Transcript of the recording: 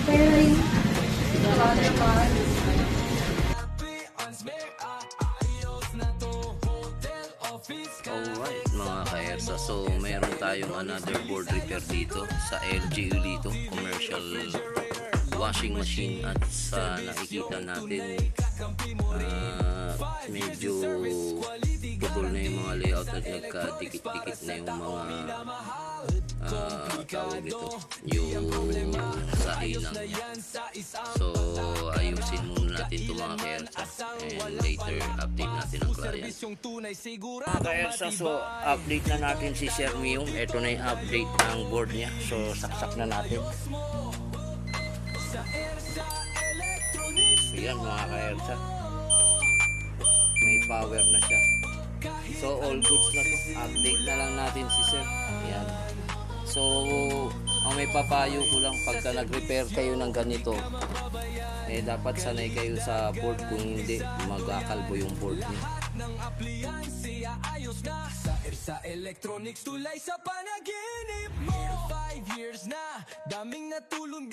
Alright mga ka-ERSA, so meron tayong another board repair dito sa LG dito, commercial washing machine. At sa nakikita natin medyo putol na yung mga layout at nagkadikit-dikit na yung mga tawag ito, yung sahinang niya. So ayusin muna natin ito mga ka-ERSA, and later update natin ang client. Mga ka-ERSA, so update na natin si Sir Miong. Ito na yung update ng board niya, so saksak na natin. Yan mga ka-ERSA, may power na siya. So all goods na to. Update na lang natin si Sir. Yan. So ang may papayo ko lang, pagka nag-repair kayo ng ganito, eh dapat sanay kayo sa board. Kung hindi, magkakalbo yung board niya. Ng appliansiya ayos na sa ERSA Electronics, tulay sa panaginip mo. 5 years na, daming natulong.